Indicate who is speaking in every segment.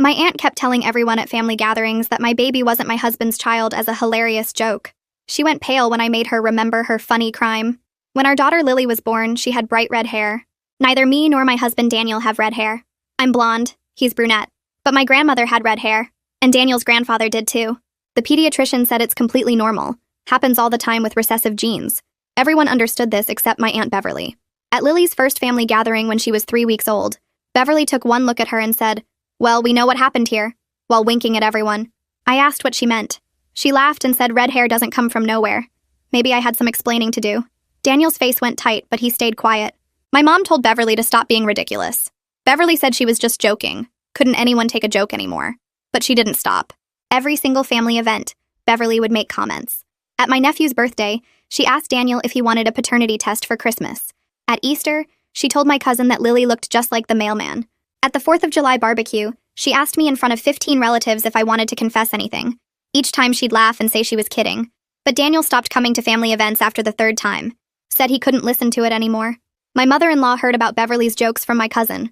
Speaker 1: My aunt kept telling everyone at family gatherings that my baby wasn't my husband's child as a hilarious joke. She went pale when I made her remember her funny crime. When our daughter Lily was born, she had bright red hair. Neither me nor my husband Daniel have red hair. I'm blonde, he's brunette. But my grandmother had red hair, and Daniel's grandfather did too. The pediatrician said it's completely normal. Happens all the time with recessive genes. Everyone understood this except my Aunt Beverly. At Lily's first family gathering when she was 3 weeks old, Beverly took one look at her and said, "Well, we know what happened here," while winking at everyone. I asked what she meant. She laughed and said red hair doesn't come from nowhere. Maybe I had some explaining to do. Daniel's face went tight, but he stayed quiet. My mom told Beverly to stop being ridiculous. Beverly said she was just joking. Couldn't anyone take a joke anymore? But she didn't stop. Every single family event, Beverly would make comments. At my nephew's birthday, she asked Daniel if he wanted a paternity test for Christmas. At Easter, she told my cousin that Lily looked just like the mailman. At the 4th of July barbecue, she asked me in front of 15 relatives if I wanted to confess anything. Each time she'd laugh and say she was kidding. But Daniel stopped coming to family events after the 3rd time. Said he couldn't listen to it anymore. My mother-in-law heard about Beverly's jokes from my cousin.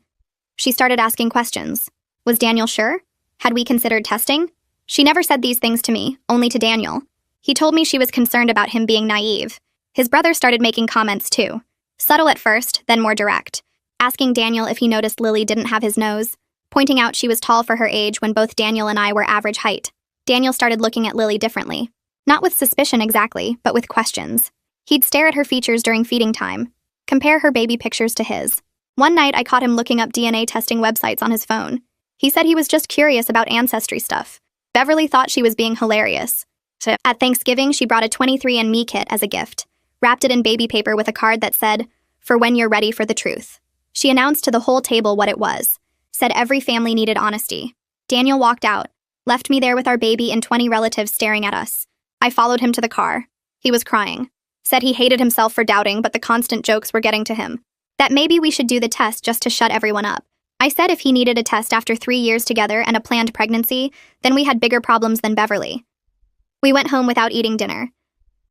Speaker 1: She started asking questions. Was Daniel sure? Had we considered testing? She never said these things to me, only to Daniel. He told me she was concerned about him being naive. His brother started making comments too. Subtle at first, then more direct. Asking Daniel if he noticed Lily didn't have his nose. Pointing out she was tall for her age when both Daniel and I were average height. Daniel started looking at Lily differently. Not with suspicion exactly, but with questions. He'd stare at her features during feeding time. Compare her baby pictures to his. One night I caught him looking up DNA testing websites on his phone. He said he was just curious about ancestry stuff. Beverly thought she was being hilarious. So at Thanksgiving, she brought a 23andMe kit as a gift. Wrapped it in baby paper with a card that said, "For when you're ready for the truth." She announced to the whole table what it was. Said every family needed honesty. Daniel walked out, left me there with our baby and 20 relatives staring at us. I followed him to the car. He was crying. Said he hated himself for doubting, but the constant jokes were getting to him. That maybe we should do the test just to shut everyone up. I said if he needed a test after 3 years together and a planned pregnancy, then we had bigger problems than Beverly. We went home without eating dinner.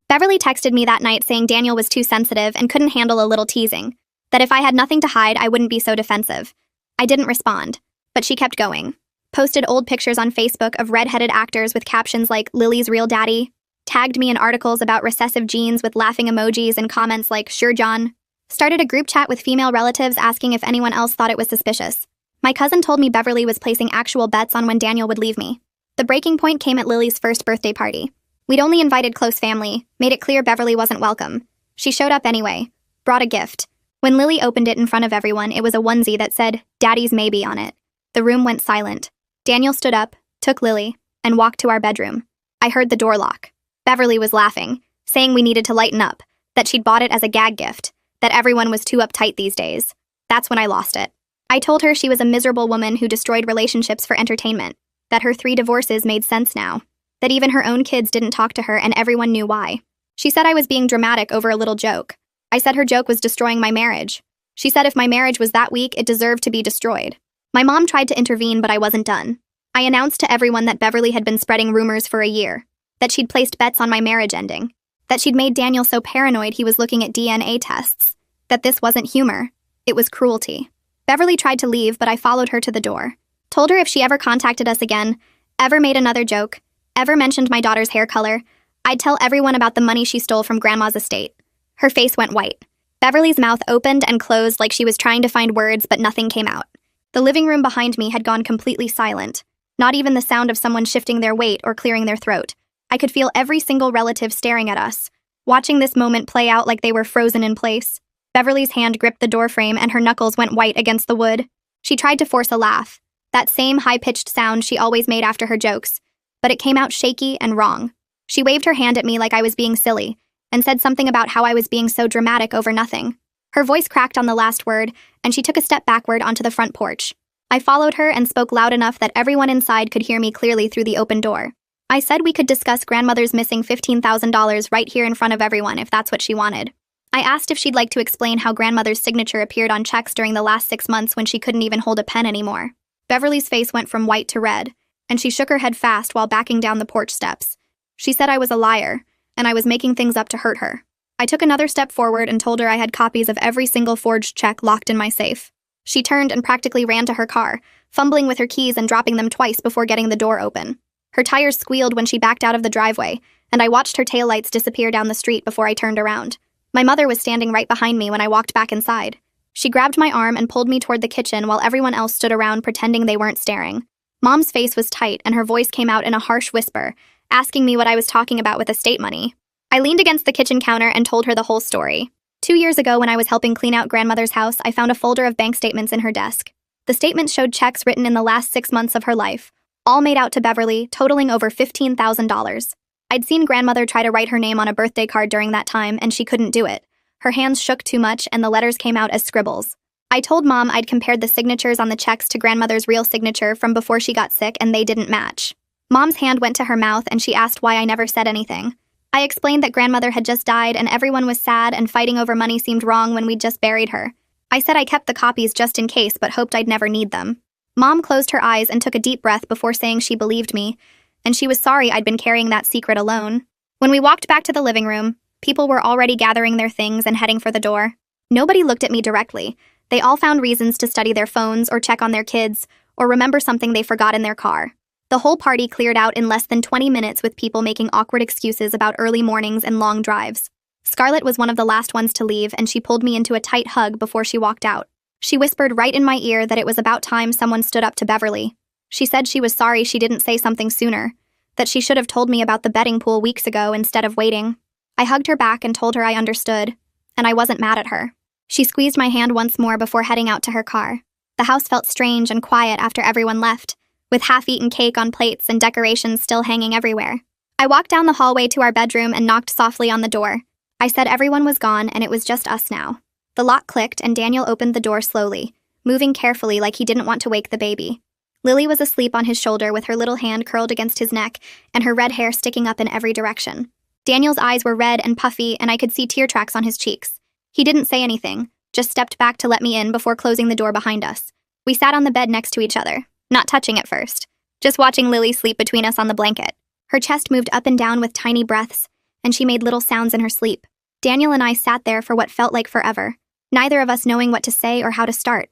Speaker 1: Beverly texted me that night saying Daniel was too sensitive and couldn't handle a little teasing. That if I had nothing to hide, I wouldn't be so defensive. I didn't respond, but she kept going. Posted old pictures on Facebook of red-headed actors with captions like "Lily's real daddy." Tagged me in articles about recessive genes with laughing emojis and comments like "Sure, John." Started a group chat with female relatives asking if anyone else thought it was suspicious. My cousin told me Beverly was placing actual bets on when Daniel would leave me. The breaking point came at Lily's first birthday party. We'd only invited close family, made it clear Beverly wasn't welcome. She showed up anyway, brought a gift. When Lily opened it in front of everyone, it was a onesie that said, "Daddy's maybe" on it. The room went silent. Daniel stood up, took Lily, and walked to our bedroom. I heard the door lock. Beverly was laughing, saying we needed to lighten up, that she'd bought it as a gag gift, that everyone was too uptight these days. That's when I lost it. I told her she was a miserable woman who destroyed relationships for entertainment, that her 3 divorces made sense now, that even her own kids didn't talk to her and everyone knew why. She said I was being dramatic over a little joke. I said her joke was destroying my marriage. She said if my marriage was that weak, it deserved to be destroyed. My mom tried to intervene, but I wasn't done. I announced to everyone that Beverly had been spreading rumors for a year, that she'd placed bets on my marriage ending, that she'd made Daniel so paranoid he was looking at DNA tests, that this wasn't humor, it was cruelty. Beverly tried to leave, but I followed her to the door. Told her if she ever contacted us again, ever made another joke, ever mentioned my daughter's hair color, I'd tell everyone about the money she stole from Grandma's estate. Her face went white. Beverly's mouth opened and closed like she was trying to find words, but nothing came out. The living room behind me had gone completely silent. Not even the sound of someone shifting their weight or clearing their throat. I could feel every single relative staring at us, watching this moment play out like they were frozen in place. Beverly's hand gripped the doorframe and her knuckles went white against the wood. She tried to force a laugh, that same high-pitched sound she always made after her jokes, but it came out shaky and wrong. She waved her hand at me like I was being silly, and said something about how I was being so dramatic over nothing. Her voice cracked on the last word, and she took a step backward onto the front porch. I followed her and spoke loud enough that everyone inside could hear me clearly through the open door. I said we could discuss grandmother's missing $15,000 right here in front of everyone if that's what she wanted. I asked if she'd like to explain how grandmother's signature appeared on checks during the last 6 months when she couldn't even hold a pen anymore. Beverly's face went from white to red, and she shook her head fast while backing down the porch steps. She said I was a liar, and I was making things up to hurt her. I took another step forward and told her I had copies of every single forged check locked in my safe. She turned and practically ran to her car, fumbling with her keys and dropping them twice before getting the door open. Her tires squealed when she backed out of the driveway, and I watched her taillights disappear down the street before I turned around. My mother was standing right behind me when I walked back inside. She grabbed my arm and pulled me toward the kitchen while everyone else stood around pretending they weren't staring. Mom's face was tight and her voice came out in a harsh whisper, asking me what I was talking about with estate money. I leaned against the kitchen counter and told her the whole story. 2 years ago, when I was helping clean out grandmother's house, I found a folder of bank statements in her desk. The statements showed checks written in the last 6 months of her life, all made out to Beverly, totaling over $15,000. I'd seen grandmother try to write her name on a birthday card during that time, and she couldn't do it. Her hands shook too much, and the letters came out as scribbles. I told Mom I'd compared the signatures on the checks to grandmother's real signature from before she got sick, and they didn't match. Mom's hand went to her mouth, and she asked why I never said anything. I explained that grandmother had just died, and everyone was sad, and fighting over money seemed wrong when we'd just buried her. I said I kept the copies just in case, but hoped I'd never need them. Mom closed her eyes and took a deep breath before saying she believed me, and she was sorry I'd been carrying that secret alone. When we walked back to the living room, people were already gathering their things and heading for the door. Nobody looked at me directly. They all found reasons to study their phones or check on their kids or remember something they forgot in their car. The whole party cleared out in less than 20 minutes with people making awkward excuses about early mornings and long drives. Scarlett was one of the last ones to leave, and she pulled me into a tight hug before she walked out. She whispered right in my ear that it was about time someone stood up to Beverly. She said she was sorry she didn't say something sooner, that she should have told me about the betting pool weeks ago instead of waiting. I hugged her back and told her I understood, and I wasn't mad at her. She squeezed my hand once more before heading out to her car. The house felt strange and quiet after everyone left, with half-eaten cake on plates and decorations still hanging everywhere. I walked down the hallway to our bedroom and knocked softly on the door. I said everyone was gone and it was just us now. The lock clicked and Daniel opened the door slowly, moving carefully like he didn't want to wake the baby. Lily was asleep on his shoulder with her little hand curled against his neck and her red hair sticking up in every direction. Daniel's eyes were red and puffy, and I could see tear tracks on his cheeks. He didn't say anything, just stepped back to let me in before closing the door behind us. We sat on the bed next to each other, not touching at first, just watching Lily sleep between us on the blanket. Her chest moved up and down with tiny breaths, and she made little sounds in her sleep. Daniel and I sat there for what felt like forever, neither of us knowing what to say or how to start.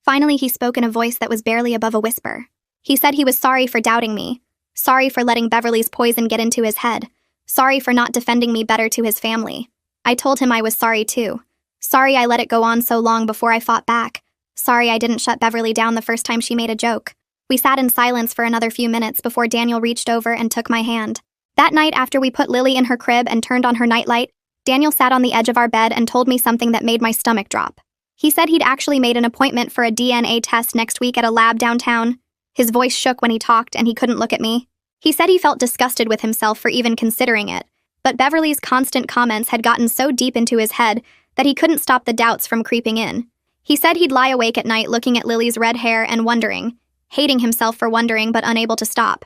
Speaker 1: Finally, he spoke in a voice that was barely above a whisper. He said he was sorry for doubting me, sorry for letting Beverly's poison get into his head, sorry for not defending me better to his family. I told him I was sorry too. Sorry I let it go on so long before I fought back. Sorry I didn't shut Beverly down the first time she made a joke. We sat in silence for another few minutes before Daniel reached over and took my hand. That night, after we put Lily in her crib and turned on her nightlight, Daniel sat on the edge of our bed and told me something that made my stomach drop. He said he'd actually made an appointment for a DNA test next week at a lab downtown. His voice shook when he talked and he couldn't look at me. He said he felt disgusted with himself for even considering it, but Beverly's constant comments had gotten so deep into his head that he couldn't stop the doubts from creeping in. He said he'd lie awake at night looking at Lily's red hair and wondering, hating himself for wondering but unable to stop.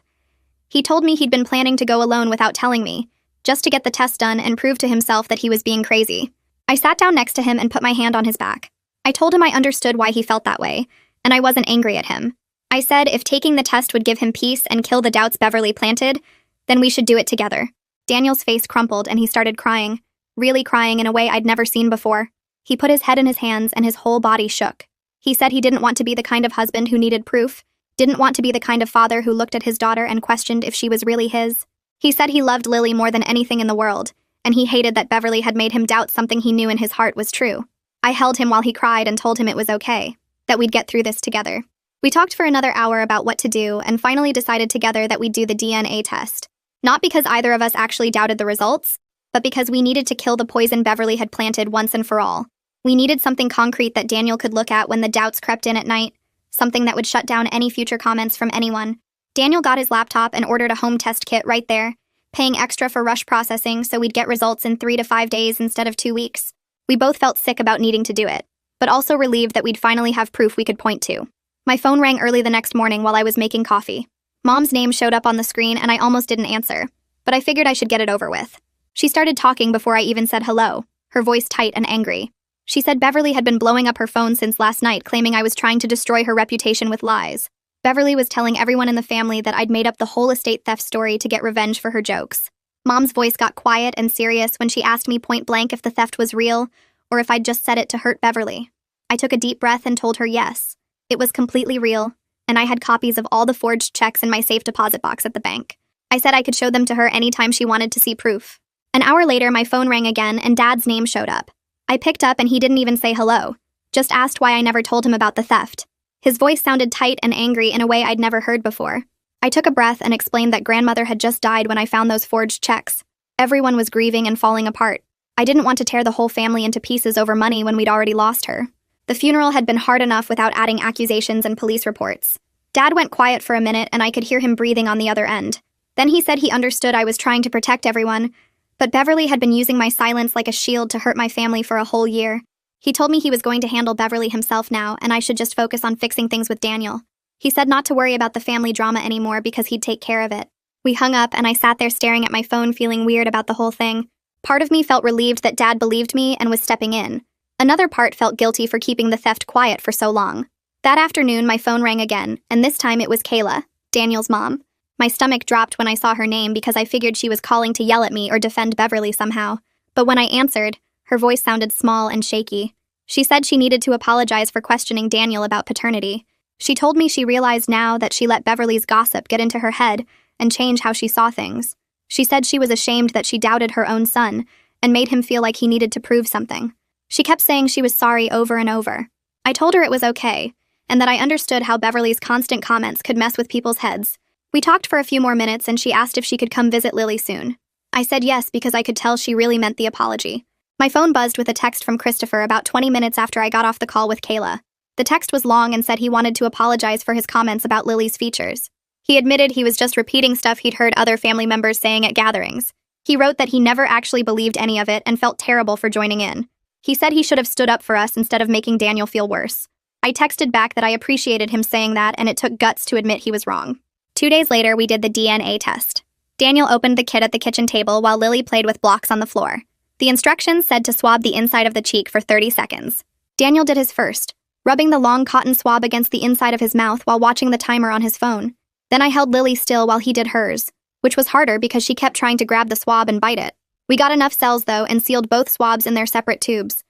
Speaker 1: He told me he'd been planning to go alone without telling me, just to get the test done and prove to himself that he was being crazy. I sat down next to him and put my hand on his back. I told him I understood why he felt that way, and I wasn't angry at him. I said if taking the test would give him peace and kill the doubts Beverly planted, then we should do it together. Daniel's face crumpled and he started crying, really crying in a way I'd never seen before. He put his head in his hands and his whole body shook. He said he didn't want to be the kind of husband who needed proof, didn't want to be the kind of father who looked at his daughter and questioned if she was really his. He said he loved Lily more than anything in the world, and he hated that Beverly had made him doubt something he knew in his heart was true. I held him while he cried and told him it was okay, that we'd get through this together. We talked for another hour about what to do and finally decided together that we'd do the DNA test. Not because either of us actually doubted the results, but because we needed to kill the poison Beverly had planted once and for all. We needed something concrete that Daniel could look at when the doubts crept in at night, something that would shut down any future comments from anyone. Daniel got his laptop and ordered a home test kit right there, paying extra for rush processing so we'd get results in 3 to 5 days instead of 2 weeks. We both felt sick about needing to do it, but also relieved that we'd finally have proof we could point to. My phone rang early the next morning while I was making coffee. Mom's name showed up on the screen and I almost didn't answer, but I figured I should get it over with. She started talking before I even said hello, her voice tight and angry. She said Beverly had been blowing up her phone since last night, claiming I was trying to destroy her reputation with lies. Beverly was telling everyone in the family that I'd made up the whole estate theft story to get revenge for her jokes. Mom's voice got quiet and serious when she asked me point blank if the theft was real or if I'd just said it to hurt Beverly. I took a deep breath and told her yes. It was completely real, and I had copies of all the forged checks in my safe deposit box at the bank. I said I could show them to her anytime she wanted to see proof. An hour later, my phone rang again, and Dad's name showed up. I picked up, and he didn't even say hello, just asked why I never told him about the theft. His voice sounded tight and angry in a way I'd never heard before. I took a breath and explained that grandmother had just died when I found those forged checks. Everyone was grieving and falling apart. I didn't want to tear the whole family into pieces over money when we'd already lost her. The funeral had been hard enough without adding accusations and police reports. Dad went quiet for a minute, and I could hear him breathing on the other end. Then he said he understood I was trying to protect everyone, but Beverly had been using my silence like a shield to hurt my family for a whole year. He told me he was going to handle Beverly himself now, and I should just focus on fixing things with Daniel. He said not to worry about the family drama anymore because he'd take care of it. We hung up, and I sat there staring at my phone, feeling weird about the whole thing. Part of me felt relieved that Dad believed me and was stepping in. Another part felt guilty for keeping the theft quiet for so long. That afternoon, my phone rang again, and this time it was Kayla, Daniel's mom. My stomach dropped when I saw her name because I figured she was calling to yell at me or defend Beverly somehow. But when I answered, her voice sounded small and shaky. She said she needed to apologize for questioning Daniel about paternity. She told me she realized now that she let Beverly's gossip get into her head and change how she saw things. She said she was ashamed that she doubted her own son and made him feel like he needed to prove something. She kept saying she was sorry over and over. I told her it was okay, and that I understood how Beverly's constant comments could mess with people's heads. We talked for a few more minutes, and she asked if she could come visit Lily soon. I said yes because I could tell she really meant the apology. My phone buzzed with a text from Christopher about 20 minutes after I got off the call with Kayla. The text was long and said he wanted to apologize for his comments about Lily's features. He admitted he was just repeating stuff he'd heard other family members saying at gatherings. He wrote that he never actually believed any of it and felt terrible for joining in. He said he should have stood up for us instead of making Daniel feel worse. I texted back that I appreciated him saying that, and it took guts to admit he was wrong. 2 days later, we did the DNA test. Daniel opened the kit at the kitchen table while Lily played with blocks on the floor. The instructions said to swab the inside of the cheek for 30 seconds. Daniel did his first, rubbing the long cotton swab against the inside of his mouth while watching the timer on his phone. Then I held Lily still while he did hers, which was harder because she kept trying to grab the swab and bite it. We got enough cells, though, and sealed both swabs in their separate tubes.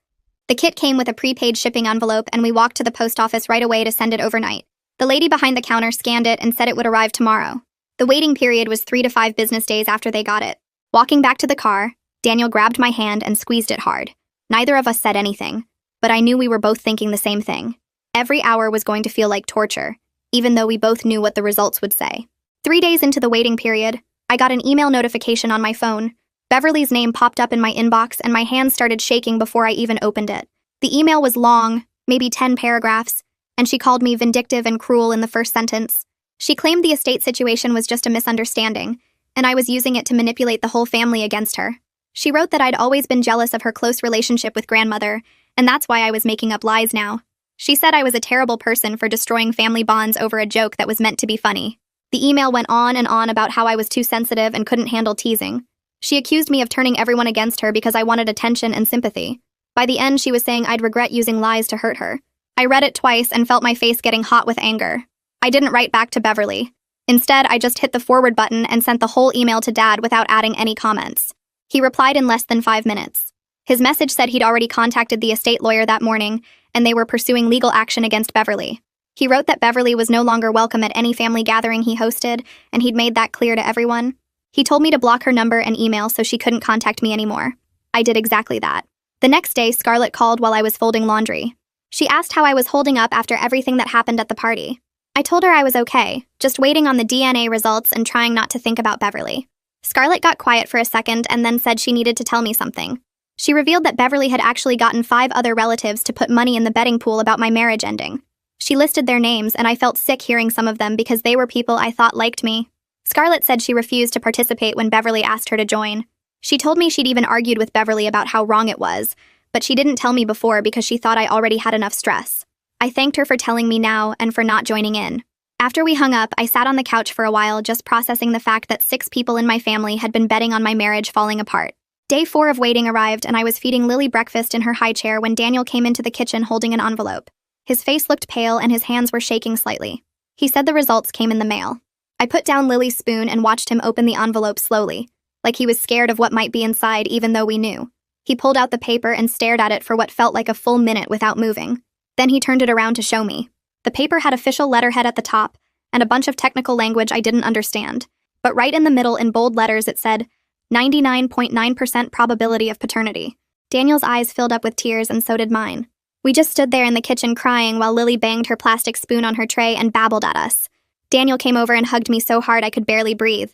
Speaker 1: The kit came with a prepaid shipping envelope, and we walked to the post office right away to send it overnight. The lady behind the counter scanned it and said it would arrive tomorrow. The waiting period was 3 to 5 business days after they got it. Walking back to the car, Daniel grabbed my hand and squeezed it hard. Neither of us said anything, but I knew we were both thinking the same thing. Every hour was going to feel like torture, even though we both knew what the results would say. 3 days into the waiting period, I got an email notification on my phone. Beverly's name popped up in my inbox, and my hands started shaking before I even opened it. The email was long, maybe 10 paragraphs, and she called me vindictive and cruel in the first sentence. She claimed the estate situation was just a misunderstanding, and I was using it to manipulate the whole family against her. She wrote that I'd always been jealous of her close relationship with grandmother, and that's why I was making up lies now. She said I was a terrible person for destroying family bonds over a joke that was meant to be funny. The email went on and on about how I was too sensitive and couldn't handle teasing. She accused me of turning everyone against her because I wanted attention and sympathy. By the end, she was saying I'd regret using lies to hurt her. I read it twice and felt my face getting hot with anger. I didn't write back to Beverly. Instead, I just hit the forward button and sent the whole email to Dad without adding any comments. He replied in less than 5 minutes. His message said he'd already contacted the estate lawyer that morning, and they were pursuing legal action against Beverly. He wrote that Beverly was no longer welcome at any family gathering he hosted, and he'd made that clear to everyone. He told me to block her number and email so she couldn't contact me anymore. I did exactly that. The next day, Scarlett called while I was folding laundry. She asked how I was holding up after everything that happened at the party. I told her I was okay, just waiting on the DNA results and trying not to think about Beverly. Scarlett got quiet for a second and then said she needed to tell me something. She revealed that Beverly had actually gotten 5 other relatives to put money in the betting pool about my marriage ending. She listed their names, and I felt sick hearing some of them because they were people I thought liked me. Scarlett said she refused to participate when Beverly asked her to join. She told me she'd even argued with Beverly about how wrong it was, but she didn't tell me before because she thought I already had enough stress. I thanked her for telling me now and for not joining in. After we hung up, I sat on the couch for a while just processing the fact that 6 people in my family had been betting on my marriage falling apart. Day 4 of waiting arrived, and I was feeding Lily breakfast in her high chair when Daniel came into the kitchen holding an envelope. His face looked pale and his hands were shaking slightly. He said the results came in the mail. I put down Lily's spoon and watched him open the envelope slowly, like he was scared of what might be inside even though we knew. He pulled out the paper and stared at it for what felt like a full minute without moving. Then he turned it around to show me. The paper had official letterhead at the top and a bunch of technical language I didn't understand. But right in the middle in bold letters it said, 99.9% probability of paternity. Daniel's eyes filled up with tears and so did mine. We just stood there in the kitchen crying while Lily banged her plastic spoon on her tray and babbled at us. Daniel came over and hugged me so hard I could barely breathe.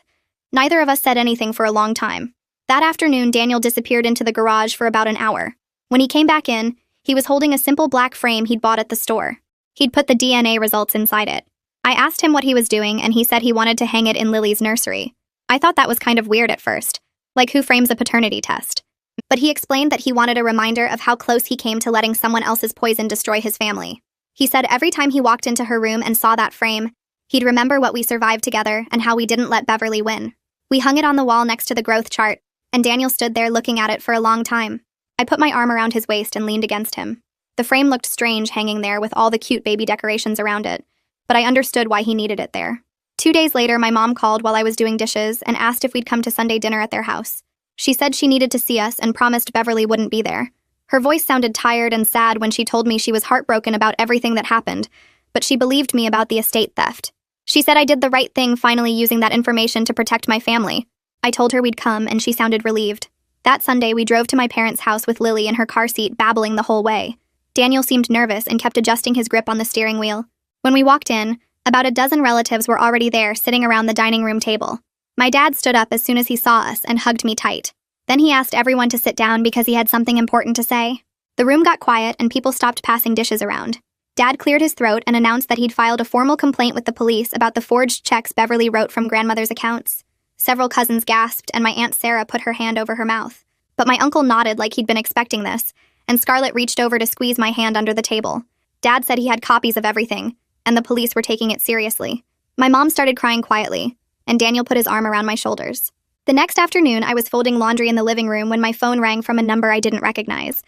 Speaker 1: Neither of us said anything for a long time. That afternoon, Daniel disappeared into the garage for about an hour. When he came back in, he was holding a simple black frame he'd bought at the store. He'd put the DNA results inside it. I asked him what he was doing, and he said he wanted to hang it in Lily's nursery. I thought that was kind of weird at first, like who frames a paternity test? But he explained that he wanted a reminder of how close he came to letting someone else's poison destroy his family. He said every time he walked into her room and saw that frame, he'd remember what we survived together and how we didn't let Beverly win. We hung it on the wall next to the growth chart, and Daniel stood there looking at it for a long time. I put my arm around his waist and leaned against him. The frame looked strange hanging there with all the cute baby decorations around it, but I understood why he needed it there. 2 days later, my mom called while I was doing dishes and asked if we'd come to Sunday dinner at their house. She said she needed to see us and promised Beverly wouldn't be there. Her voice sounded tired and sad when she told me she was heartbroken about everything that happened, but she believed me about the estate theft. She said I did the right thing finally using that information to protect my family. I told her we'd come, and she sounded relieved. That Sunday, we drove to my parents' house with Lily in her car seat, babbling the whole way. Daniel seemed nervous and kept adjusting his grip on the steering wheel. When we walked in, about a dozen relatives were already there, sitting around the dining room table. My dad stood up as soon as he saw us and hugged me tight. Then he asked everyone to sit down because he had something important to say. The room got quiet and people stopped passing dishes around. Dad cleared his throat and announced that he'd filed a formal complaint with the police about the forged checks Beverly wrote from grandmother's accounts. Several cousins gasped, and my Aunt Sarah put her hand over her mouth. But my uncle nodded like he'd been expecting this, and Scarlett reached over to squeeze my hand under the table. Dad said he had copies of everything, and the police were taking it seriously. My mom started crying quietly, and Daniel put his arm around my shoulders. The next afternoon, I was folding laundry in the living room when my phone rang from a number I didn't recognize.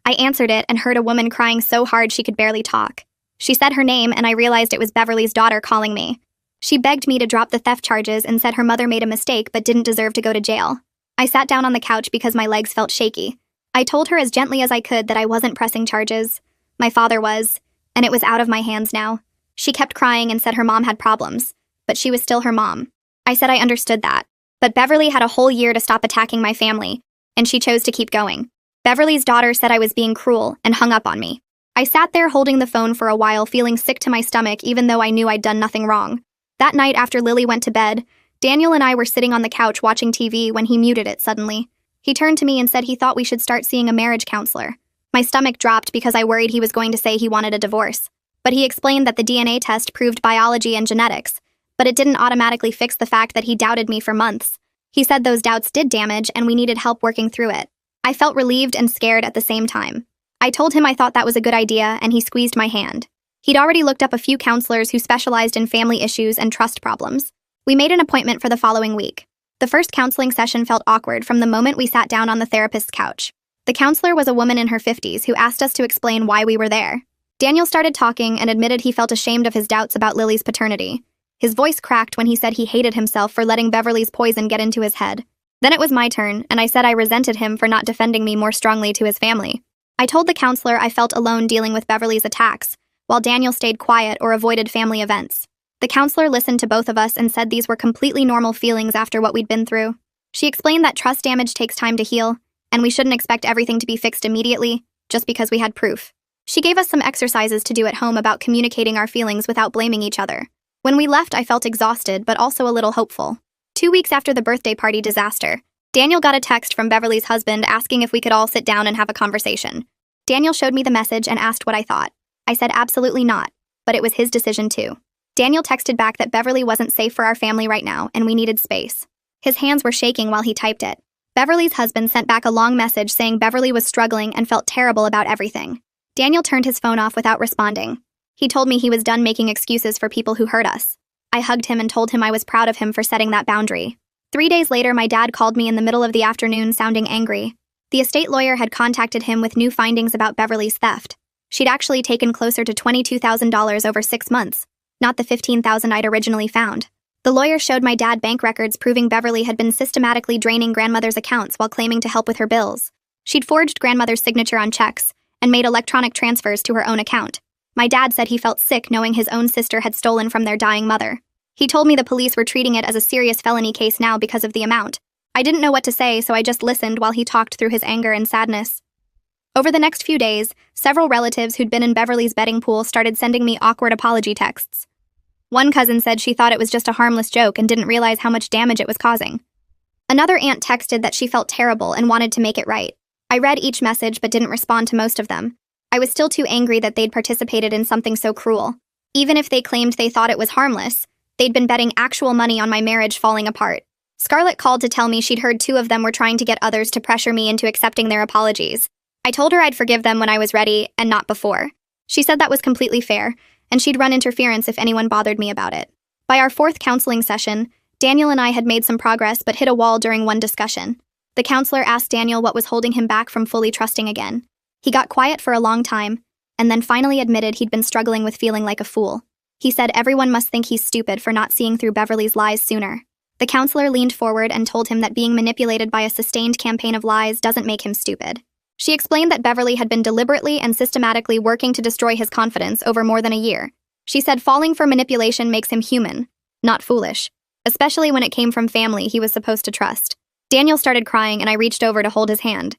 Speaker 1: I answered it and heard a woman crying so hard she could barely talk. She said her name, and I realized it was Beverly's daughter calling me. She begged me to drop the theft charges and said her mother made a mistake but didn't deserve to go to jail. I sat down on the couch because my legs felt shaky. I told her as gently as I could that I wasn't pressing charges. My father was, and it was out of my hands now. She kept crying and said her mom had problems, but she was still her mom. I said I understood that. But Beverly had a whole year to stop attacking my family, and she chose to keep going. Beverly's daughter said I was being cruel and hung up on me. I sat there holding the phone for a while, feeling sick to my stomach even though I knew I'd done nothing wrong. That night after Lily went to bed, Daniel and I were sitting on the couch watching TV when he muted it suddenly. He turned to me and said he thought we should start seeing a marriage counselor. My stomach dropped because I worried he was going to say he wanted a divorce. But he explained that the DNA test proved biology and genetics, but it didn't automatically fix the fact that he doubted me for months. He said those doubts did damage and we needed help working through it. I felt relieved and scared at the same time. I told him I thought that was a good idea, and he squeezed my hand. He'd already looked up a few counselors who specialized in family issues and trust problems. We made an appointment for the following week. The first counseling session felt awkward from the moment we sat down on the therapist's couch. The counselor was a woman in her 50s who asked us to explain why we were there. Daniel started talking and admitted he felt ashamed of his doubts about Lily's paternity. His voice cracked when he said he hated himself for letting Beverly's poison get into his head. Then it was my turn, and I said I resented him for not defending me more strongly to his family. I told the counselor I felt alone dealing with Beverly's attacks, while Daniel stayed quiet or avoided family events. The counselor listened to both of us and said these were completely normal feelings after what we'd been through. She explained that trust damage takes time to heal, and we shouldn't expect everything to be fixed immediately, just because we had proof. She gave us some exercises to do at home about communicating our feelings without blaming each other. When we left, I felt exhausted, but also a little hopeful. 2 weeks after the birthday party disaster, Daniel got a text from Beverly's husband asking if we could all sit down and have a conversation. Daniel showed me the message and asked what I thought. I said absolutely not, but it was his decision too. Daniel texted back that Beverly wasn't safe for our family right now and we needed space. His hands were shaking while he typed it. Beverly's husband sent back a long message saying Beverly was struggling and felt terrible about everything. Daniel turned his phone off without responding. He told me he was done making excuses for people who hurt us. I hugged him and told him I was proud of him for setting that boundary. 3 days later, my dad called me in the middle of the afternoon sounding angry. The estate lawyer had contacted him with new findings about Beverly's theft. She'd actually taken closer to $22,000 over 6 months, not the $15,000 I'd originally found. The lawyer showed my dad bank records proving Beverly had been systematically draining grandmother's accounts while claiming to help with her bills. She'd forged grandmother's signature on checks and made electronic transfers to her own account. My dad said he felt sick knowing his own sister had stolen from their dying mother. He told me the police were treating it as a serious felony case now because of the amount. I didn't know what to say, so I just listened while he talked through his anger and sadness. Over the next few days, several relatives who'd been in Beverly's betting pool started sending me awkward apology texts. One cousin said she thought it was just a harmless joke and didn't realize how much damage it was causing. Another aunt texted that she felt terrible and wanted to make it right. I read each message but didn't respond to most of them. I was still too angry that they'd participated in something so cruel. Even if they claimed they thought it was harmless, they'd been betting actual money on my marriage falling apart. Scarlett called to tell me she'd heard two of them were trying to get others to pressure me into accepting their apologies. I told her I'd forgive them when I was ready, and not before. She said that was completely fair, and she'd run interference if anyone bothered me about it. By our fourth counseling session, Daniel and I had made some progress but hit a wall during one discussion. The counselor asked Daniel what was holding him back from fully trusting again. He got quiet for a long time, and then finally admitted he'd been struggling with feeling like a fool. He said everyone must think he's stupid for not seeing through Beverly's lies sooner. The counselor leaned forward and told him that being manipulated by a sustained campaign of lies doesn't make him stupid. She explained that Beverly had been deliberately and systematically working to destroy his confidence over more than a year. She said falling for manipulation makes him human, not foolish, especially when it came from family he was supposed to trust. Daniel started crying and I reached over to hold his hand.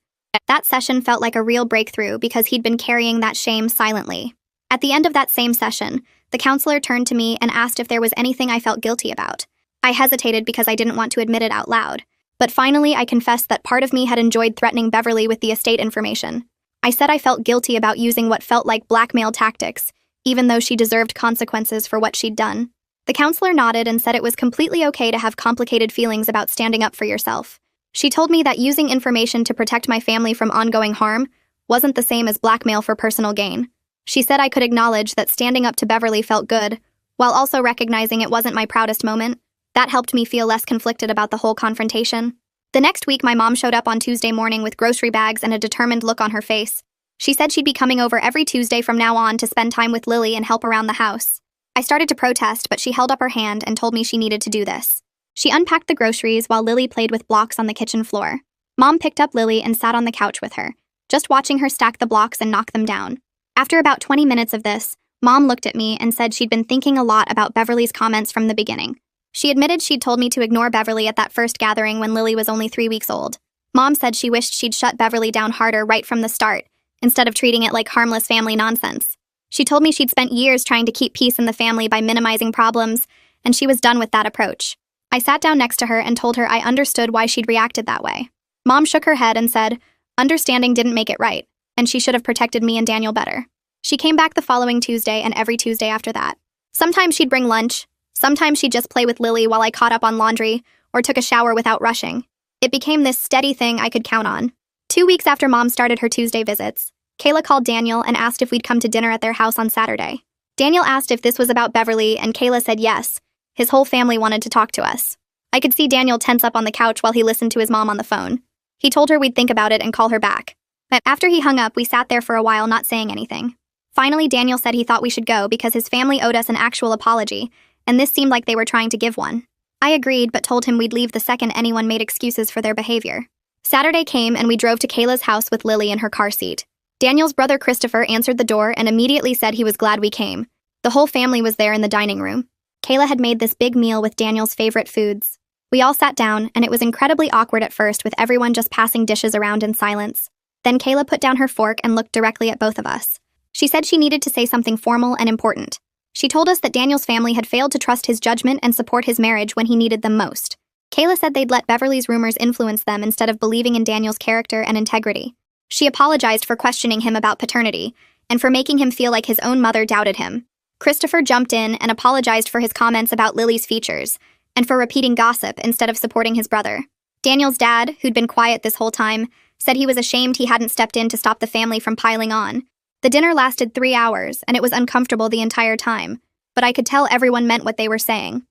Speaker 1: That session felt like a real breakthrough because he'd been carrying that shame silently. At the end of that same session, the counselor turned to me and asked if there was anything I felt guilty about. I hesitated because I didn't want to admit it out loud. But finally, I confessed that part of me had enjoyed threatening Beverly with the estate information. I said I felt guilty about using what felt like blackmail tactics, even though she deserved consequences for what she'd done. The counselor nodded and said it was completely okay to have complicated feelings about standing up for yourself. She told me that using information to protect my family from ongoing harm wasn't the same as blackmail for personal gain. She said I could acknowledge that standing up to Beverly felt good, while also recognizing it wasn't my proudest moment. That helped me feel less conflicted about the whole confrontation. The next week, my mom showed up on Tuesday morning with grocery bags and a determined look on her face. She said she'd be coming over every Tuesday from now on to spend time with Lily and help around the house. I started to protest, but she held up her hand and told me she needed to do this. She unpacked the groceries while Lily played with blocks on the kitchen floor. Mom picked up Lily and sat on the couch with her, just watching her stack the blocks and knock them down. After about 20 minutes of this, Mom looked at me and said she'd been thinking a lot about Beverly's comments from the beginning. She admitted she'd told me to ignore Beverly at that first gathering when Lily was only 3 weeks old. Mom said she wished she'd shut Beverly down harder right from the start, instead of treating it like harmless family nonsense. She told me she'd spent years trying to keep peace in the family by minimizing problems, and she was done with that approach. I sat down next to her and told her I understood why she'd reacted that way. Mom shook her head and said, understanding didn't make it right, and she should have protected me and Daniel better. She came back the following Tuesday and every Tuesday after that. Sometimes she'd bring lunch. Sometimes she'd just play with Lily while I caught up on laundry or took a shower without rushing. It became this steady thing I could count on. 2 weeks after Mom started her Tuesday visits, Kayla called Daniel and asked if we'd come to dinner at their house on Saturday. Daniel asked if this was about Beverly, and Kayla said yes. His whole family wanted to talk to us. I could see Daniel tense up on the couch while he listened to his mom on the phone. He told her we'd think about it and call her back. But after he hung up, we sat there for a while not saying anything. Finally, Daniel said he thought we should go because his family owed us an actual apology, and this seemed like they were trying to give one. I agreed, but told him we'd leave the second anyone made excuses for their behavior. Saturday came and we drove to Kayla's house with Lily in her car seat. Daniel's brother Christopher answered the door and immediately said he was glad we came. The whole family was there in the dining room. Kayla had made this big meal with Daniel's favorite foods. We all sat down, and it was incredibly awkward at first with everyone just passing dishes around in silence. Then Kayla put down her fork and looked directly at both of us. She said she needed to say something formal and important. She told us that Daniel's family had failed to trust his judgment and support his marriage when he needed them most. Kayla said they'd let Beverly's rumors influence them instead of believing in Daniel's character and integrity. She apologized for questioning him about paternity and for making him feel like his own mother doubted him. Christopher jumped in and apologized for his comments about Lily's features and for repeating gossip instead of supporting his brother. Daniel's dad, who'd been quiet this whole time, said he was ashamed he hadn't stepped in to stop the family from piling on. The dinner lasted 3 hours, and it was uncomfortable the entire time, but I could tell everyone meant what they were saying.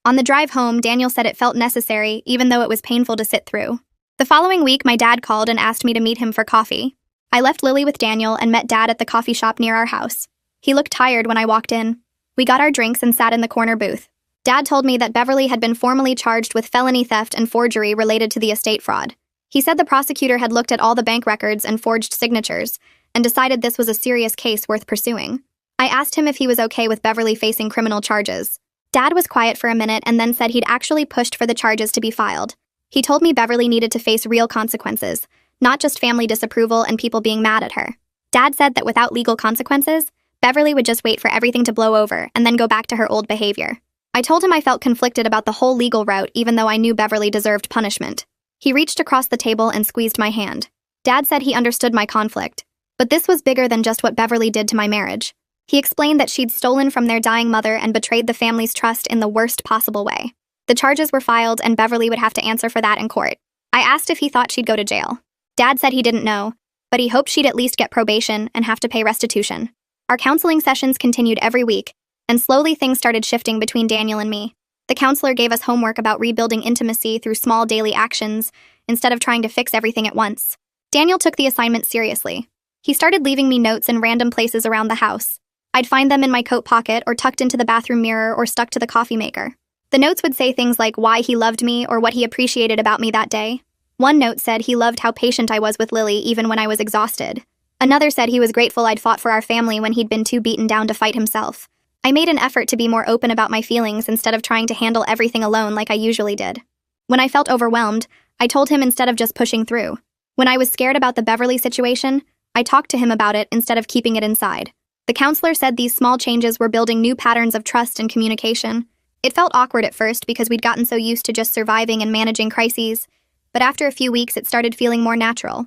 Speaker 1: On the drive home, Daniel said it felt necessary, even though it was painful to sit through. The following week, my dad called and asked me to meet him for coffee. I left Lily with Daniel and met Dad at the coffee shop near our house. He looked tired when I walked in. We got our drinks and sat in the corner booth. Dad told me that Beverly had been formally charged with felony theft and forgery related to the estate fraud. He said the prosecutor had looked at all the bank records and forged signatures, and decided this was a serious case worth pursuing. I asked him if he was okay with Beverly facing criminal charges. Dad was quiet for a minute and then said he'd actually pushed for the charges to be filed. He told me Beverly needed to face real consequences, not just family disapproval and people being mad at her. Dad said that without legal consequences, Beverly would just wait for everything to blow over and then go back to her old behavior. I told him I felt conflicted about the whole legal route even though I knew Beverly deserved punishment. He reached across the table and squeezed my hand. Dad said he understood my conflict, but this was bigger than just what Beverly did to my marriage. He explained that she'd stolen from their dying mother and betrayed the family's trust in the worst possible way. The charges were filed and Beverly would have to answer for that in court. I asked if he thought she'd go to jail. Dad said he didn't know, but he hoped she'd at least get probation and have to pay restitution. Our counseling sessions continued every week, and slowly things started shifting between Daniel and me. The counselor gave us homework about rebuilding intimacy through small daily actions instead of trying to fix everything at once. Daniel took the assignment seriously. He started leaving me notes in random places around the house. I'd find them in my coat pocket or tucked into the bathroom mirror or stuck to the coffee maker. The notes would say things like why he loved me or what he appreciated about me that day. One note said he loved how patient I was with Lily even when I was exhausted. Another said he was grateful I'd fought for our family when he'd been too beaten down to fight himself. I made an effort to be more open about my feelings instead of trying to handle everything alone like I usually did. When I felt overwhelmed, I told him instead of just pushing through. When I was scared about the Beverly situation, I talked to him about it instead of keeping it inside. The counselor said these small changes were building new patterns of trust and communication. It felt awkward at first because we'd gotten so used to just surviving and managing crises, but after a few weeks it started feeling more natural.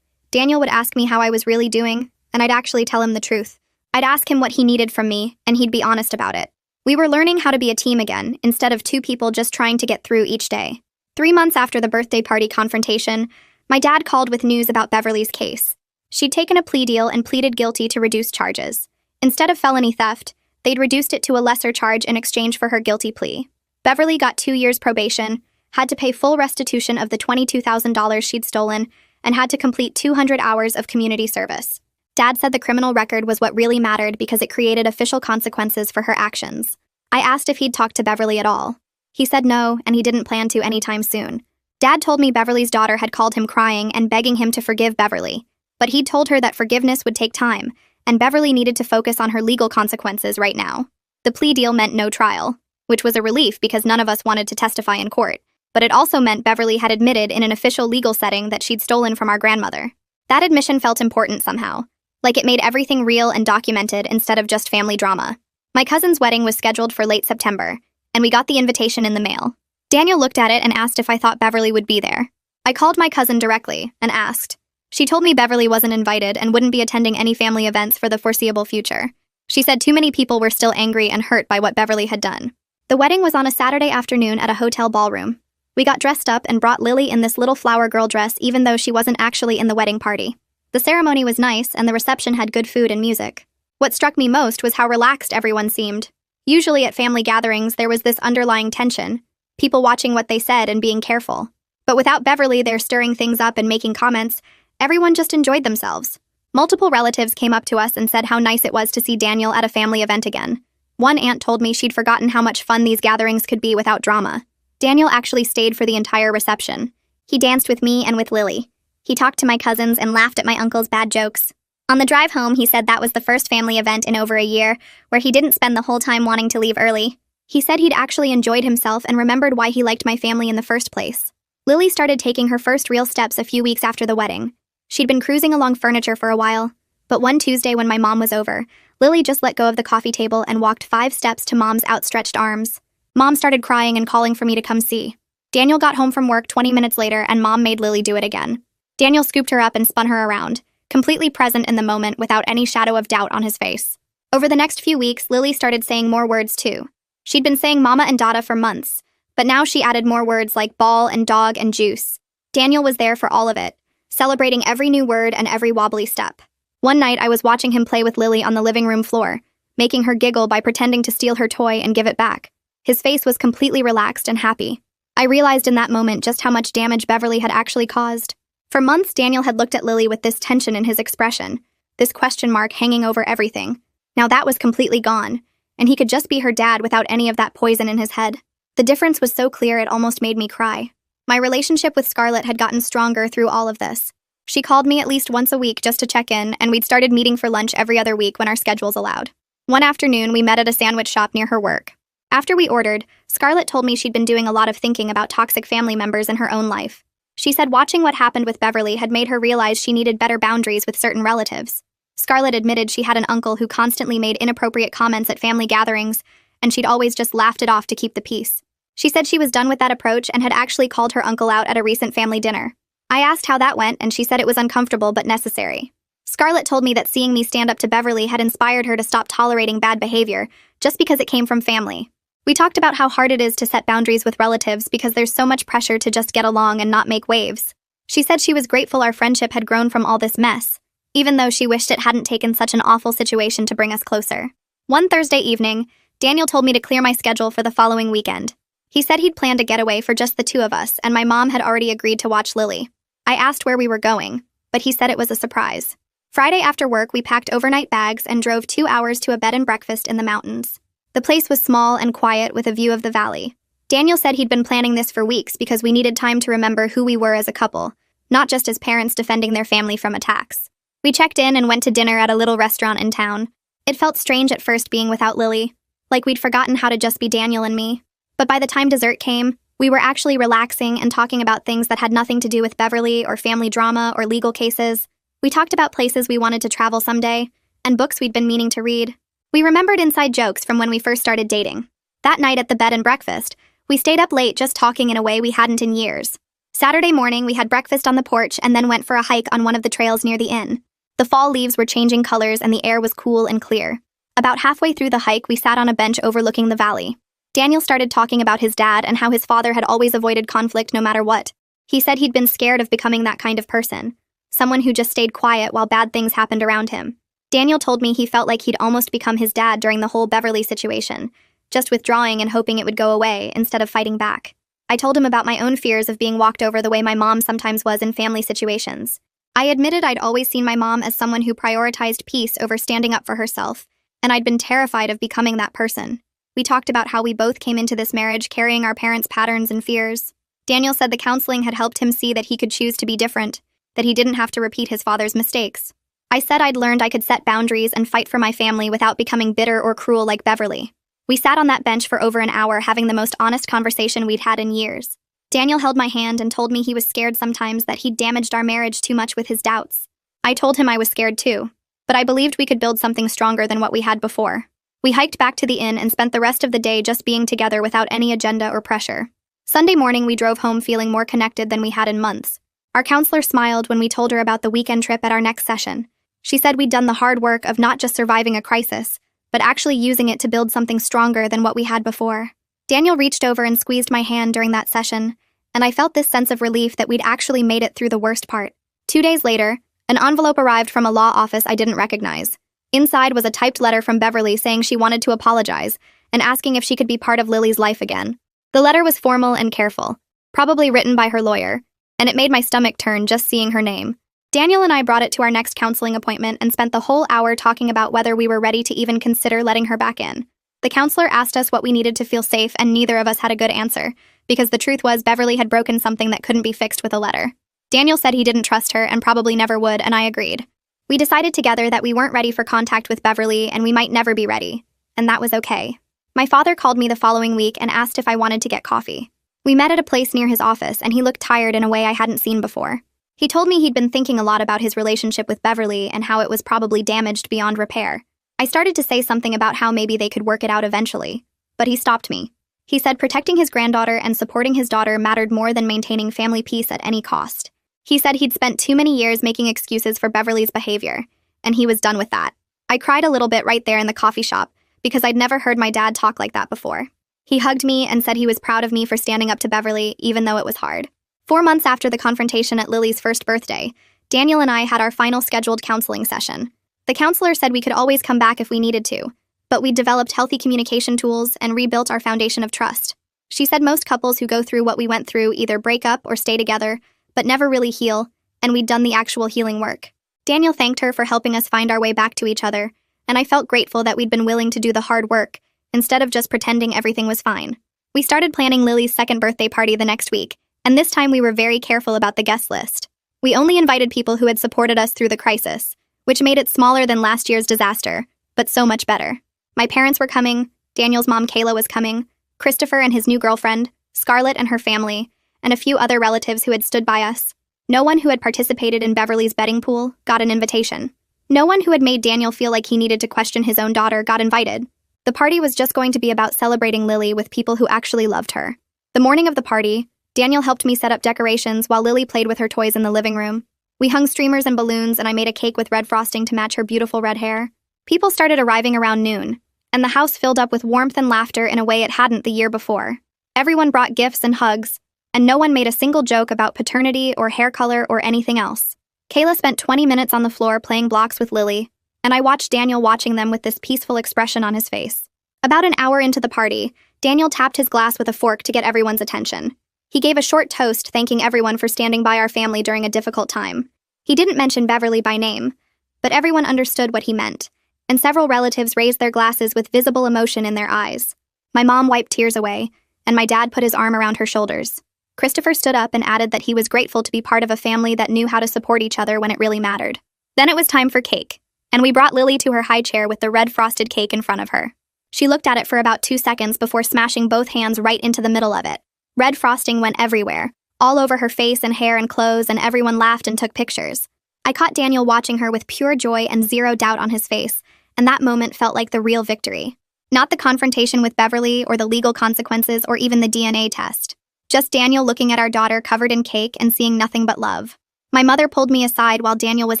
Speaker 1: Daniel would ask me how I was really doing, and I'd actually tell him the truth. I'd ask him what he needed from me, and he'd be honest about it. We were learning how to be a team again, instead of two people just trying to get through each day. 3 months after the birthday party confrontation, my dad called with news about Beverly's case. She'd taken a plea deal and pleaded guilty to reduced charges. Instead of felony theft, they'd reduced it to a lesser charge in exchange for her guilty plea. Beverly got 2 years probation, had to pay full restitution of the $22,000 she'd stolen, and had to complete 200 hours of community service. Dad said the criminal record was what really mattered because it created official consequences for her actions. I asked if he'd talked to Beverly at all. He said no, and he didn't plan to anytime soon. Dad told me Beverly's daughter had called him crying and begging him to forgive Beverly, but he'd told her that forgiveness would take time, and Beverly needed to focus on her legal consequences right now. The plea deal meant no trial, which was a relief because none of us wanted to testify in court, but it also meant Beverly had admitted in an official legal setting that she'd stolen from our grandmother. That admission felt important somehow, like it made everything real and documented instead of just family drama. My cousin's wedding was scheduled for late September, and we got the invitation in the mail. Daniel looked at it and asked if I thought Beverly would be there. I called my cousin directly and asked. She told me Beverly wasn't invited and wouldn't be attending any family events for the foreseeable future. She said too many people were still angry and hurt by what Beverly had done. The wedding was on a Saturday afternoon at a hotel ballroom. We got dressed up and brought Lily in this little flower girl dress even though she wasn't actually in the wedding party. The ceremony was nice and the reception had good food and music. What struck me most was how relaxed everyone seemed. Usually at family gatherings there was this underlying tension, people watching what they said and being careful. But without Beverly there stirring things up and making comments, everyone just enjoyed themselves. Multiple relatives came up to us and said how nice it was to see Daniel at a family event again. One aunt told me she'd forgotten how much fun these gatherings could be without drama. Daniel actually stayed for the entire reception. He danced with me and with Lily. He talked to my cousins and laughed at my uncle's bad jokes. On the drive home, he said that was the first family event in over a year where he didn't spend the whole time wanting to leave early. He said he'd actually enjoyed himself and remembered why he liked my family in the first place. Lily started taking her first real steps a few weeks after the wedding. She'd been cruising along furniture for a while, but one Tuesday when my mom was over, Lily just let go of the coffee table and walked 5 steps to Mom's outstretched arms. Mom started crying and calling for me to come see. Daniel got home from work 20 minutes later and Mom made Lily do it again. Daniel scooped her up and spun her around, completely present in the moment without any shadow of doubt on his face. Over the next few weeks, Lily started saying more words too. She'd been saying mama and dada for months, but now she added more words like ball and dog and juice. Daniel was there for all of it, celebrating every new word and every wobbly step. One night, I was watching him play with Lily on the living room floor, making her giggle by pretending to steal her toy and give it back. His face was completely relaxed and happy. I realized in that moment just how much damage Beverly had actually caused. For months, Daniel had looked at Lily with this tension in his expression, this question mark hanging over everything. Now that was completely gone, and he could just be her dad without any of that poison in his head. The difference was so clear it almost made me cry. My relationship with Scarlett had gotten stronger through all of this. She called me at least once a week just to check in, and we'd started meeting for lunch every other week when our schedules allowed. One afternoon, we met at a sandwich shop near her work. After we ordered, Scarlett told me she'd been doing a lot of thinking about toxic family members in her own life. She said watching what happened with Beverly had made her realize she needed better boundaries with certain relatives. Scarlett admitted she had an uncle who constantly made inappropriate comments at family gatherings, and she'd always just laughed it off to keep the peace. She said she was done with that approach and had actually called her uncle out at a recent family dinner. I asked how that went, and she said it was uncomfortable but necessary. Scarlett told me that seeing me stand up to Beverly had inspired her to stop tolerating bad behavior, just because it came from family. We talked about how hard it is to set boundaries with relatives because there's so much pressure to just get along and not make waves. She said she was grateful our friendship had grown from all this mess, even though she wished it hadn't taken such an awful situation to bring us closer. One Thursday evening, Daniel told me to clear my schedule for the following weekend. He said he'd planned a getaway for just the two of us, and my mom had already agreed to watch Lily. I asked where we were going, but he said it was a surprise. Friday after work, we packed overnight bags and drove 2 hours to a bed and breakfast in the mountains. The place was small and quiet with a view of the valley. Daniel said he'd been planning this for weeks because we needed time to remember who we were as a couple, not just as parents defending their family from attacks. We checked in and went to dinner at a little restaurant in town. It felt strange at first being without Lily, like we'd forgotten how to just be Daniel and me. But by the time dessert came, we were actually relaxing and talking about things that had nothing to do with Beverly or family drama or legal cases. We talked about places we wanted to travel someday, and books we'd been meaning to read. We remembered inside jokes from when we first started dating. That night at the bed and breakfast, we stayed up late just talking in a way we hadn't in years. Saturday morning, we had breakfast on the porch and then went for a hike on one of the trails near the inn. The fall leaves were changing colors and the air was cool and clear. About halfway through the hike, we sat on a bench overlooking the valley. Daniel started talking about his dad and how his father had always avoided conflict no matter what. He said he'd been scared of becoming that kind of person, someone who just stayed quiet while bad things happened around him. Daniel told me he felt like he'd almost become his dad during the whole Beverly situation, just withdrawing and hoping it would go away instead of fighting back. I told him about my own fears of being walked over the way my mom sometimes was in family situations. I admitted I'd always seen my mom as someone who prioritized peace over standing up for herself, and I'd been terrified of becoming that person. We talked about how we both came into this marriage carrying our parents' patterns and fears. Daniel said the counseling had helped him see that he could choose to be different, that he didn't have to repeat his father's mistakes. I said I'd learned I could set boundaries and fight for my family without becoming bitter or cruel like Beverly. We sat on that bench for over an hour having the most honest conversation we'd had in years. Daniel held my hand and told me he was scared sometimes that he'd damaged our marriage too much with his doubts. I told him I was scared too, but I believed we could build something stronger than what we had before. We hiked back to the inn and spent the rest of the day just being together without any agenda or pressure. Sunday morning, we drove home feeling more connected than we had in months. Our counselor smiled when we told her about the weekend trip at our next session. She said we'd done the hard work of not just surviving a crisis, but actually using it to build something stronger than what we had before. Daniel reached over and squeezed my hand during that session, and I felt this sense of relief that we'd actually made it through the worst part. 2 days later, an envelope arrived from a law office I didn't recognize. Inside was a typed letter from Beverly saying she wanted to apologize and asking if she could be part of Lily's life again. The letter was formal and careful, probably written by her lawyer, and it made my stomach turn just seeing her name. Daniel and I brought it to our next counseling appointment and spent the whole hour talking about whether we were ready to even consider letting her back in. The counselor asked us what we needed to feel safe, and neither of us had a good answer, because the truth was Beverly had broken something that couldn't be fixed with a letter. Daniel said he didn't trust her and probably never would, and I agreed. We decided together that we weren't ready for contact with Beverly and we might never be ready, and that was okay. My father called me the following week and asked if I wanted to get coffee. We met at a place near his office, and he looked tired in a way I hadn't seen before. He told me he'd been thinking a lot about his relationship with Beverly and how it was probably damaged beyond repair. I started to say something about how maybe they could work it out eventually, but he stopped me. He said protecting his granddaughter and supporting his daughter mattered more than maintaining family peace at any cost. He said he'd spent too many years making excuses for Beverly's behavior, and he was done with that. I cried a little bit right there in the coffee shop, because I'd never heard my dad talk like that before. He hugged me and said he was proud of me for standing up to Beverly, even though it was hard. 4 months after the confrontation at Lily's first birthday, Daniel and I had our final scheduled counseling session. The counselor said we could always come back if we needed to, but we'd developed healthy communication tools and rebuilt our foundation of trust. She said most couples who go through what we went through either break up or stay together, but never really heal, and we'd done the actual healing work. Daniel thanked her for helping us find our way back to each other, and I felt grateful that we'd been willing to do the hard work, instead of just pretending everything was fine. We started planning Lily's second birthday party the next week, and this time we were very careful about the guest list. We only invited people who had supported us through the crisis, which made it smaller than last year's disaster, but so much better. My parents were coming, Daniel's mom Kayla was coming, Christopher and his new girlfriend, Scarlett and her family, and a few other relatives who had stood by us. No one who had participated in Beverly's betting pool got an invitation. No one who had made Daniel feel like he needed to question his own daughter got invited. The party was just going to be about celebrating Lily with people who actually loved her. The morning of the party, Daniel helped me set up decorations while Lily played with her toys in the living room. We hung streamers and balloons, and I made a cake with red frosting to match her beautiful red hair. People started arriving around noon, and the house filled up with warmth and laughter in a way it hadn't the year before. Everyone brought gifts and hugs, and no one made a single joke about paternity or hair color or anything else. Kayla spent 20 minutes on the floor playing blocks with Lily, and I watched Daniel watching them with this peaceful expression on his face. About an hour into the party, Daniel tapped his glass with a fork to get everyone's attention. He gave a short toast thanking everyone for standing by our family during a difficult time. He didn't mention Beverly by name, but everyone understood what he meant, and several relatives raised their glasses with visible emotion in their eyes. My mom wiped tears away, and my dad put his arm around her shoulders. Christopher stood up and added that he was grateful to be part of a family that knew how to support each other when it really mattered. Then it was time for cake, and we brought Lily to her high chair with the red frosted cake in front of her. She looked at it for about 2 seconds before smashing both hands right into the middle of it. Red frosting went everywhere, all over her face and hair and clothes, and everyone laughed and took pictures. I caught Daniel watching her with pure joy and zero doubt on his face, and that moment felt like the real victory. Not the confrontation with Beverly or the legal consequences or even the DNA test. Just Daniel looking at our daughter covered in cake and seeing nothing but love. My mother pulled me aside while Daniel was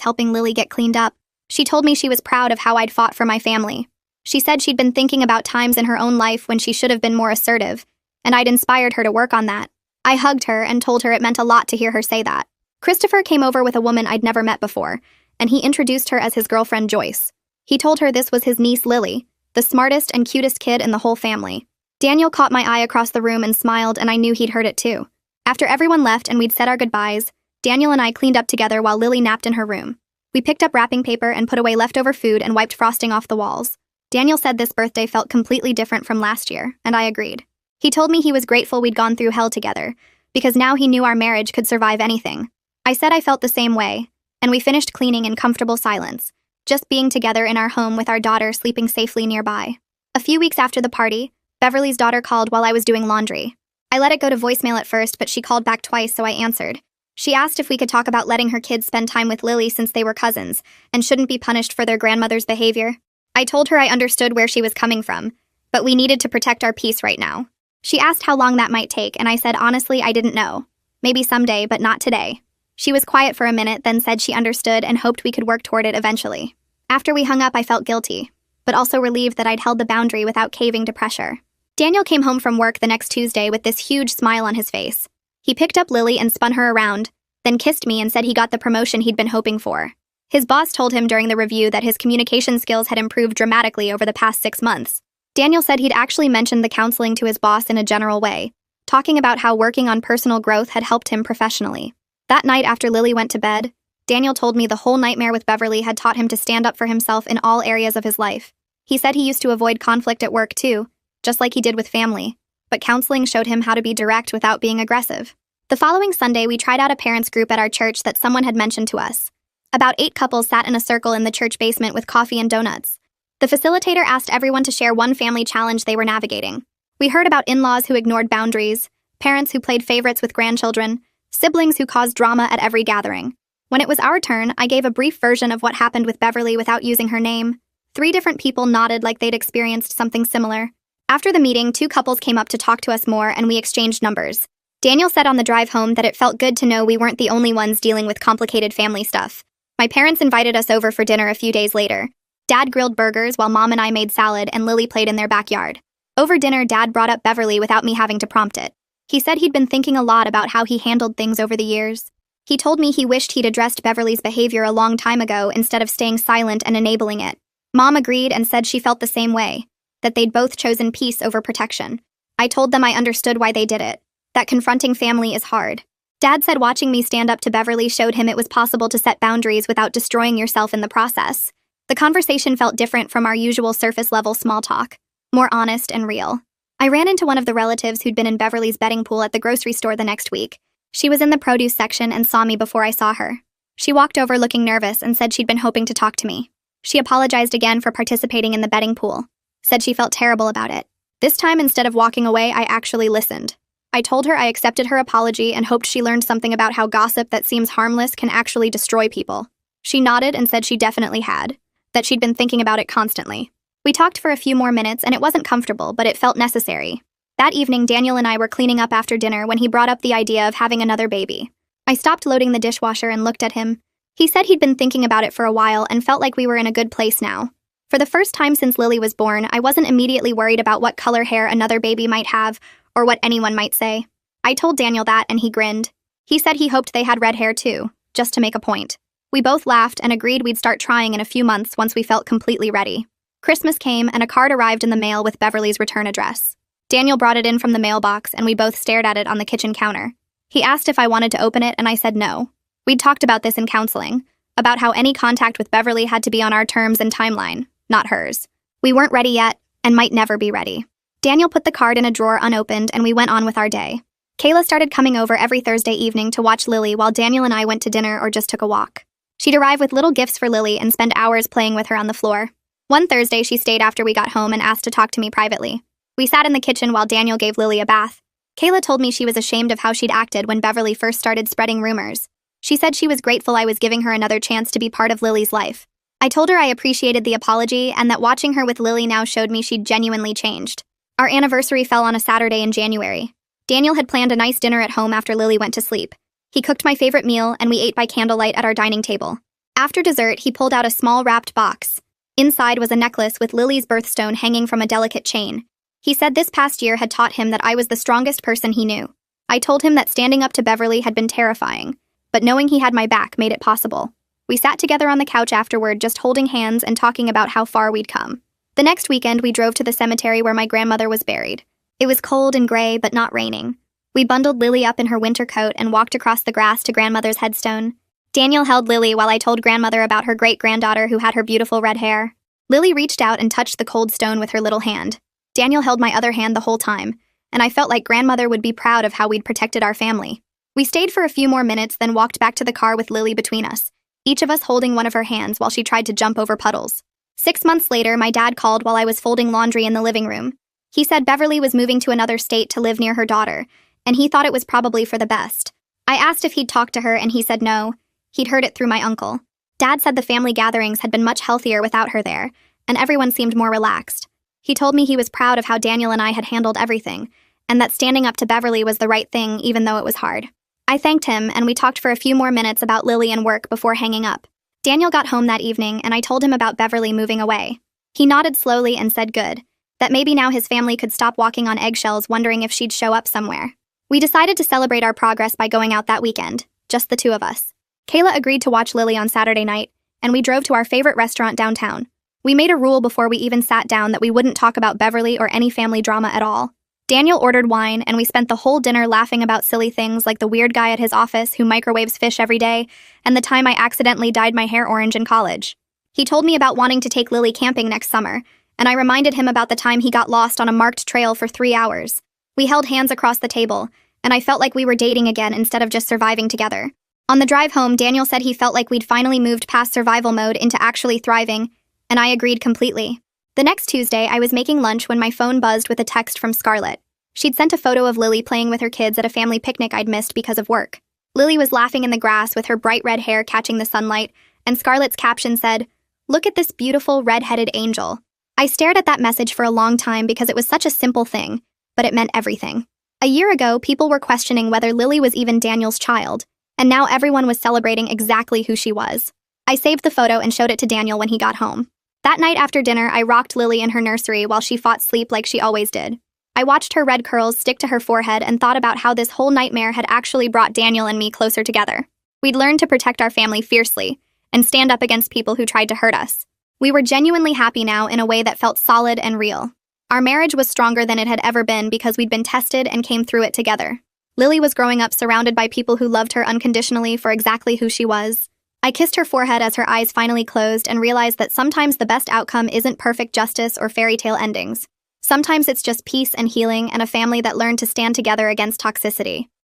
Speaker 1: helping Lily get cleaned up. She told me she was proud of how I'd fought for my family. She said she'd been thinking about times in her own life when she should have been more assertive, and I'd inspired her to work on that. I hugged her and told her it meant a lot to hear her say that. Christopher came over with a woman I'd never met before, and he introduced her as his girlfriend Joyce. He told her this was his niece Lily, the smartest and cutest kid in the whole family. Daniel caught my eye across the room and smiled, and I knew he'd heard it too. After everyone left and we'd said our goodbyes, Daniel and I cleaned up together while Lily napped in her room. We picked up wrapping paper and put away leftover food and wiped frosting off the walls. Daniel said this birthday felt completely different from last year, and I agreed. He told me he was grateful we'd gone through hell together, because now he knew our marriage could survive anything. I said I felt the same way, and we finished cleaning in comfortable silence, just being together in our home with our daughter sleeping safely nearby. A few weeks after the party, Beverly's daughter called while I was doing laundry. I let it go to voicemail at first, but she called back twice, so I answered. She asked if we could talk about letting her kids spend time with Lily since they were cousins and shouldn't be punished for their grandmother's behavior. I told her I understood where she was coming from, but we needed to protect our peace right now. She asked how long that might take, and I said honestly I didn't know. Maybe someday, but not today. She was quiet for a minute, then said she understood and hoped we could work toward it eventually. After we hung up, I felt guilty, but also relieved that I'd held the boundary without caving to pressure. Daniel came home from work the next Tuesday with this huge smile on his face. He picked up Lily and spun her around, then kissed me and said he got the promotion he'd been hoping for. His boss told him during the review that his communication skills had improved dramatically over the past 6 months. Daniel said he'd actually mentioned the counseling to his boss in a general way, talking about how working on personal growth had helped him professionally. That night after Lily went to bed, Daniel told me the whole nightmare with Beverly had taught him to stand up for himself in all areas of his life. He said he used to avoid conflict at work too, just like he did with family, but counseling showed him how to be direct without being aggressive. The following Sunday, we tried out a parents group at our church that someone had mentioned to us. About 8 couples sat in a circle in the church basement with coffee and donuts. The facilitator asked everyone to share one family challenge they were navigating. We heard about in-laws who ignored boundaries, parents who played favorites with grandchildren, siblings who caused drama at every gathering. When it was our turn, I gave a brief version of what happened with Beverly without using her name. 3 different people nodded like they'd experienced something similar. After the meeting, 2 couples came up to talk to us more and we exchanged numbers. Daniel said on the drive home that it felt good to know we weren't the only ones dealing with complicated family stuff. My parents invited us over for dinner a few days later. Dad grilled burgers while Mom and I made salad and Lily played in their backyard. Over dinner, Dad brought up Beverly without me having to prompt it. He said he'd been thinking a lot about how he handled things over the years. He told me he wished he'd addressed Beverly's behavior a long time ago instead of staying silent and enabling it. Mom agreed and said she felt the same way, that they'd both chosen peace over protection. I told them I understood why they did it, that confronting family is hard. Dad said watching me stand up to Beverly showed him it was possible to set boundaries without destroying yourself in the process. The conversation felt different from our usual surface-level small talk, more honest and real. I ran into one of the relatives who'd been in Beverly's betting pool at the grocery store the next week. She was in the produce section and saw me before I saw her. She walked over looking nervous and said she'd been hoping to talk to me. She apologized again for participating in the betting pool. said she felt terrible about it. This time, instead of walking away, I actually listened. I told her I accepted her apology and hoped she learned something about how gossip that seems harmless can actually destroy people. She nodded and said she definitely had, that she'd been thinking about it constantly. We talked for a few more minutes and it wasn't comfortable, but it felt necessary. That evening, Daniel and I were cleaning up after dinner when he brought up the idea of having another baby. I stopped loading the dishwasher and looked at him. He said he'd been thinking about it for a while and felt like we were in a good place now. For the first time since Lily was born, I wasn't immediately worried about what color hair another baby might have or what anyone might say. I told Daniel that and he grinned. He said he hoped they had red hair too, just to make a point. We both laughed and agreed we'd start trying in a few months once we felt completely ready. Christmas came and a card arrived in the mail with Beverly's return address. Daniel brought it in from the mailbox and we both stared at it on the kitchen counter. He asked if I wanted to open it and I said no. We'd talked about this in counseling, about how any contact with Beverly had to be on our terms and timeline, not hers. We weren't ready yet and might never be ready. Daniel put the card in a drawer unopened and we went on with our day. Kayla started coming over every Thursday evening to watch Lily while Daniel and I went to dinner or just took a walk. She'd arrive with little gifts for Lily and spend hours playing with her on the floor. One Thursday, she stayed after we got home and asked to talk to me privately. We sat in the kitchen while Daniel gave Lily a bath. Kayla told me she was ashamed of how she'd acted when Beverly first started spreading rumors. She said she was grateful I was giving her another chance to be part of Lily's life. I told her I appreciated the apology and that watching her with Lily now showed me she'd genuinely changed. Our anniversary fell on a Saturday in January. Daniel had planned a nice dinner at home after Lily went to sleep. He cooked my favorite meal and we ate by candlelight at our dining table. After dessert, he pulled out a small wrapped box. Inside was a necklace with Lily's birthstone hanging from a delicate chain. He said this past year had taught him that I was the strongest person he knew. I told him that standing up to Beverly had been terrifying, but knowing he had my back made it possible. We sat together on the couch afterward, just holding hands and talking about how far we'd come. The next weekend, we drove to the cemetery where my grandmother was buried. It was cold and gray, but not raining. We bundled Lily up in her winter coat and walked across the grass to grandmother's headstone. Daniel held Lily while I told grandmother about her great-granddaughter who had her beautiful red hair. Lily reached out and touched the cold stone with her little hand. Daniel held my other hand the whole time, and I felt like grandmother would be proud of how we'd protected our family. We stayed for a few more minutes, then walked back to the car with Lily between us, each of us holding one of her hands while she tried to jump over puddles. 6 months later, my dad called while I was folding laundry in the living room. He said Beverly was moving to another state to live near her daughter, and he thought it was probably for the best. I asked if he'd talked to her, and he said no. He'd heard it through my uncle. Dad said the family gatherings had been much healthier without her there, and everyone seemed more relaxed. He told me he was proud of how Daniel and I had handled everything, and that standing up to Beverly was the right thing even though it was hard. I thanked him, and we talked for a few more minutes about Lily and work before hanging up. Daniel got home that evening, and I told him about Beverly moving away. He nodded slowly and said good, that maybe now his family could stop walking on eggshells wondering if she'd show up somewhere. We decided to celebrate our progress by going out that weekend, just the two of us. Kayla agreed to watch Lily on Saturday night, and we drove to our favorite restaurant downtown. We made a rule before we even sat down that we wouldn't talk about Beverly or any family drama at all. Daniel ordered wine, and we spent the whole dinner laughing about silly things like the weird guy at his office who microwaves fish every day, and the time I accidentally dyed my hair orange in college. He told me about wanting to take Lily camping next summer, and I reminded him about the time he got lost on a marked trail for 3 hours. We held hands across the table, and I felt like we were dating again instead of just surviving together. On the drive home, Daniel said he felt like we'd finally moved past survival mode into actually thriving, and I agreed completely. The next Tuesday, I was making lunch when my phone buzzed with a text from Scarlett. She'd sent a photo of Lily playing with her kids at a family picnic I'd missed because of work. Lily was laughing in the grass with her bright red hair catching the sunlight, and Scarlett's caption said, "Look at this beautiful red-headed angel." I stared at that message for a long time because it was such a simple thing, but it meant everything. A year ago, people were questioning whether Lily was even Daniel's child, and now everyone was celebrating exactly who she was. I saved the photo and showed it to Daniel when he got home. That night after dinner, I rocked Lily in her nursery while she fought sleep like she always did. I watched her red curls stick to her forehead and thought about how this whole nightmare had actually brought Daniel and me closer together. We'd learned to protect our family fiercely and stand up against people who tried to hurt us. We were genuinely happy now in a way that felt solid and real. Our marriage was stronger than it had ever been because we'd been tested and came through it together. Lily was growing up surrounded by people who loved her unconditionally for exactly who she was. I kissed her forehead as her eyes finally closed and realized that sometimes the best outcome isn't perfect justice or fairy tale endings. Sometimes it's just peace and healing and a family that learned to stand together against toxicity.